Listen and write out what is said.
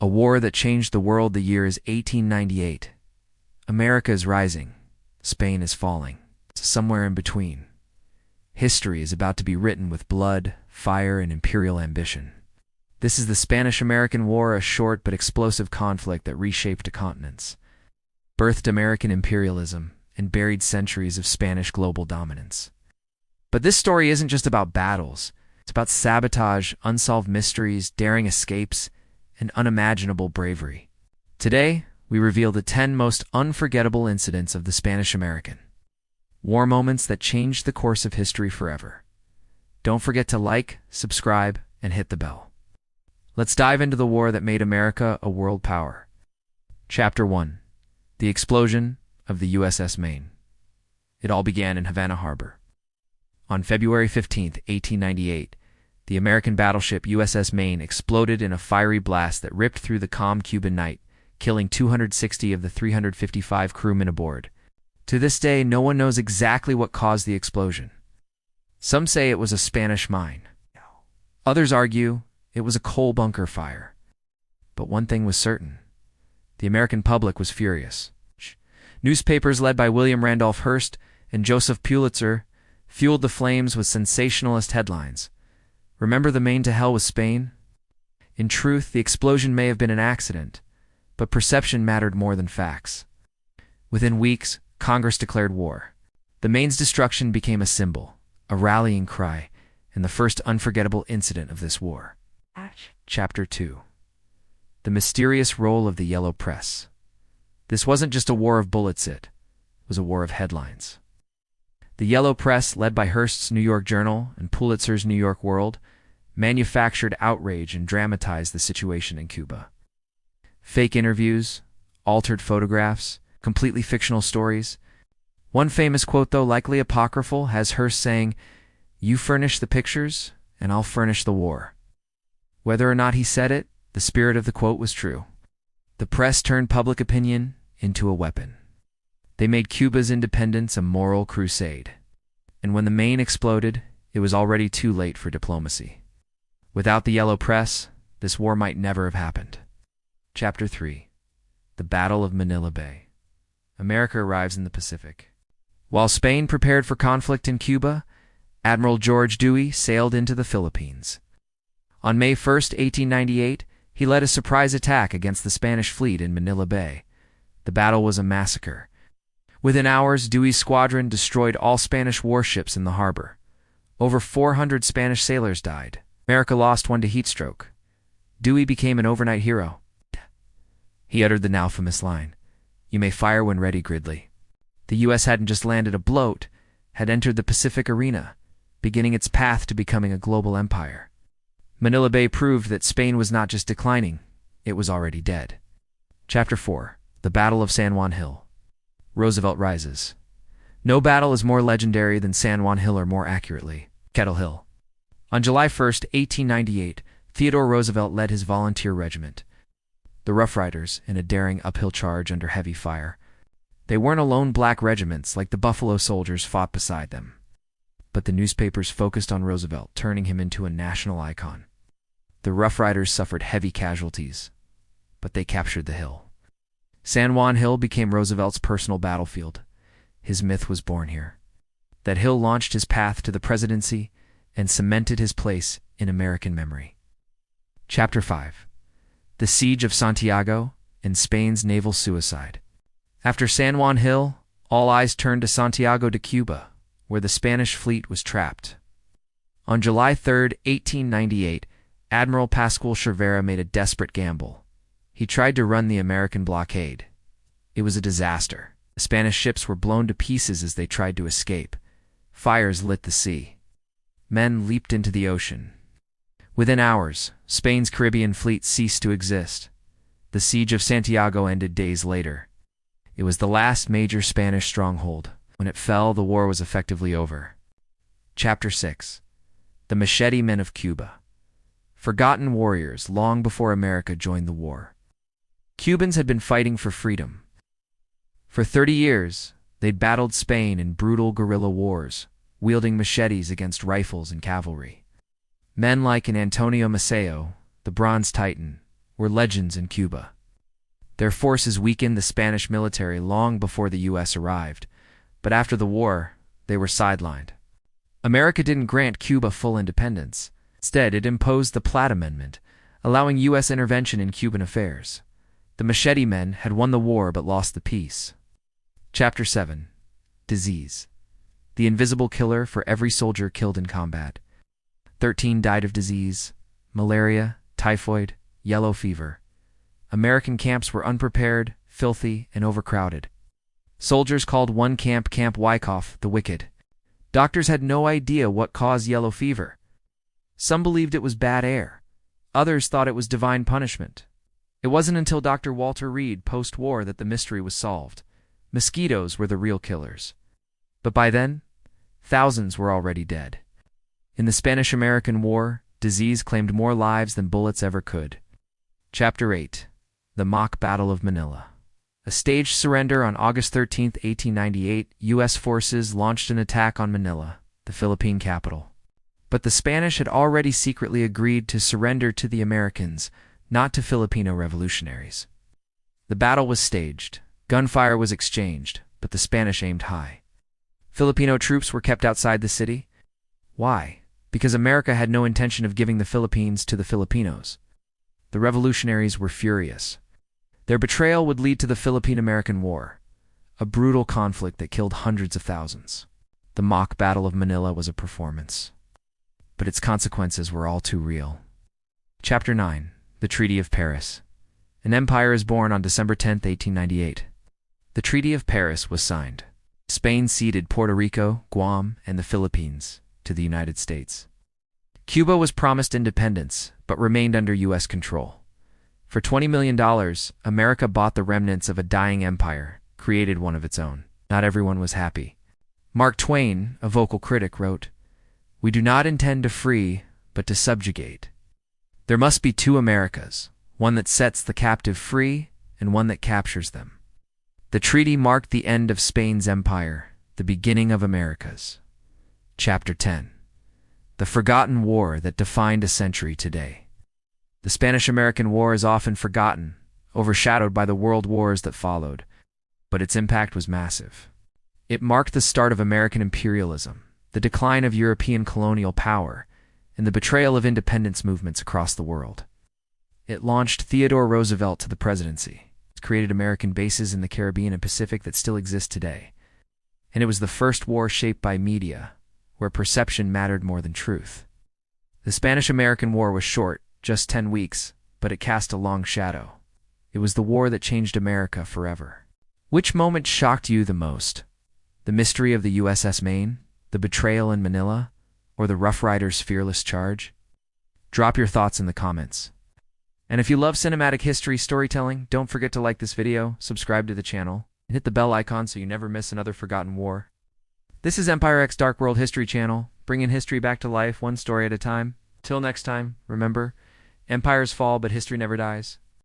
A war that changed the world. The year is 1898. America is rising. Spain is falling. Somewhere in between. History is about to be written with blood, fire, and imperial ambition. This is the Spanish-American War, a short but explosive conflict that reshaped continents, birthed American imperialism, and buried centuries of Spanish global dominance. But this story isn't just about battles. It's about sabotage, unsolved mysteries, daring escapes, and unimaginable bravery. Today, we reveal the 10 most unforgettable incidents of the Spanish-American war, moments that changed the course of history forever. Don't forget to like, subscribe, and hit the bell. Let's dive into the war that made America a world power. Chapter 1. The explosion of the USS Maine. It all began in Havana Harbor. On February 15, 1898, the American battleship USS Maine exploded in a fiery blast that ripped through the calm Cuban night, killing 260 of the 355 crewmen aboard. To this day, no one knows exactly what caused the explosion. Some say it was a Spanish mine. Others argue it was a coal bunker fire. But one thing was certain. The American public was furious. Newspapers led by William Randolph Hearst and Joseph Pulitzer fueled the flames with sensationalist headlines. Remember the Maine to hell with Spain? In truth, the explosion may have been an accident, but perception mattered more than facts. Within weeks, Congress declared war. The Maine's destruction became a symbol, a rallying cry, and the first unforgettable incident of this war. Chapter 2. The mysterious role of the Yellow Press. This wasn't just a war of bullets, it was a war of headlines. The Yellow Press, led by Hearst's New York Journal and Pulitzer's New York World, manufactured outrage and dramatized the situation in Cuba. Fake interviews, altered photographs, completely fictional stories. One famous quote, though likely apocryphal, has Hearst saying, "You furnish the pictures, and I'll furnish the war." Whether or not he said it, the spirit of the quote was true. The press turned public opinion into a weapon. They made Cuba's independence a moral crusade. And when the Maine exploded, it was already too late for diplomacy. Without the Yellow Press, this war might never have happened. Chapter 3. The Battle of Manila Bay. America arrives in the Pacific. While Spain prepared for conflict in Cuba, Admiral George Dewey sailed into the Philippines. On May 1, 1898, he led a surprise attack against the Spanish fleet in Manila Bay. The battle was a massacre. Within hours, Dewey's squadron destroyed all Spanish warships in the harbor. Over 400 Spanish sailors died. America lost one to heat stroke. Dewey became an overnight hero. He uttered the now famous line, "You may fire when ready, Gridley." The U.S. hadn't just landed a bloat, had entered the Pacific arena, beginning its path to becoming a global empire. Manila Bay proved that Spain was not just declining, it was already dead. Chapter 4. The Battle of San Juan Hill. Roosevelt rises. No battle is more legendary than San Juan Hill, or more accurately, Kettle Hill. On July 1, 1898, Theodore Roosevelt led his volunteer regiment, the Rough Riders, in a daring uphill charge under heavy fire. They weren't alone black regiments like the Buffalo Soldiers fought beside them. But the newspapers focused on Roosevelt, turning him into a national icon. The Rough Riders suffered heavy casualties, but they captured the hill. San Juan Hill became Roosevelt's personal battlefield. His myth was born here. That hill launched his path to the presidency and cemented his place in American memory. Chapter 5. The Siege of Santiago and Spain's naval suicide. After San Juan Hill, all eyes turned to Santiago de Cuba, where the Spanish fleet was trapped. On July 3, 1898, Admiral Pascual Cervera made a desperate gamble. He tried to run the American blockade. It was a disaster. The Spanish ships were blown to pieces as they tried to escape. Fires lit the sea. Men leaped into the ocean. Within hours, Spain's Caribbean fleet ceased to exist. The siege of Santiago ended days later. It was the last major Spanish stronghold. When it fell, the war was effectively over. Chapter 6. The Machete Men of Cuba. Forgotten warriors long before America joined the war. Cubans had been fighting for freedom. For 30 years, they'd battled Spain in brutal guerrilla wars, wielding machetes against rifles and cavalry. Men like Antonio Maceo, the Bronze Titan, were legends in Cuba. Their forces weakened the Spanish military long before the U.S. arrived, but after the war, they were sidelined. America didn't grant Cuba full independence. Instead, it imposed the Platt Amendment, allowing U.S. intervention in Cuban affairs. The Machete Men had won the war but lost the peace. Chapter 7. Disease. The invisible killer for every soldier killed in combat. 13 died of disease: malaria, typhoid, yellow fever. American camps were unprepared, filthy, and overcrowded. Soldiers called one camp Camp Wyckoff the Wicked. Doctors had no idea what caused yellow fever. Some believed it was bad air. Others thought it was divine punishment. It wasn't until Dr. Walter Reed post-war that the mystery was solved. Mosquitoes were the real killers. But by then, thousands were already dead. In the Spanish-American War, disease claimed more lives than bullets ever could. Chapter 8. The Mock Battle of Manila. A staged surrender on August 13, 1898, U.S. forces launched an attack on Manila, the Philippine capital. But the Spanish had already secretly agreed to surrender to the Americans, not to Filipino revolutionaries. The battle was staged. Gunfire was exchanged, but the Spanish aimed high. Filipino troops were kept outside the city. Why? Because America had no intention of giving the Philippines to the Filipinos. The revolutionaries were furious. Their betrayal would lead to the Philippine-American War, a brutal conflict that killed hundreds of thousands. The mock Battle of Manila was a performance, but its consequences were all too real. Chapter 9. The Treaty of Paris. An empire is born on December 10, 1898. The Treaty of Paris was signed. Spain ceded Puerto Rico, Guam, and the Philippines to the United States. Cuba was promised independence, but remained under U.S. control. For $20 million, America bought the remnants of a dying empire, created one of its own. Not everyone was happy. Mark Twain, a vocal critic, wrote, "We do not intend to free, but to subjugate. There must be two Americas, one that sets the captive free and one that captures them." The treaty marked the end of Spain's empire, the beginning of America's. Chapter 10. The Forgotten War that defined a century today. The Spanish-American War is often forgotten, overshadowed by the world wars that followed, but its impact was massive. It marked the start of American imperialism, the decline of European colonial power, and the betrayal of independence movements across the world. It launched Theodore Roosevelt to the presidency. It created American bases in the Caribbean and Pacific that still exist today. And it was the first war shaped by media, where perception mattered more than truth. The Spanish-American War was short, just 10 weeks, but it cast a long shadow. It was the war that changed America forever. Which moment shocked you the most? The mystery of the USS Maine, the betrayal in Manila, or the Rough Riders' fearless charge? Drop your thoughts in the comments. And if you love cinematic history storytelling, don't forget to like this video, subscribe to the channel, and hit the bell icon so you never miss another forgotten war. This is EmpireX Dark World History Channel, bringing history back to life one story at a time. Till next time, remember, empires fall but history never dies.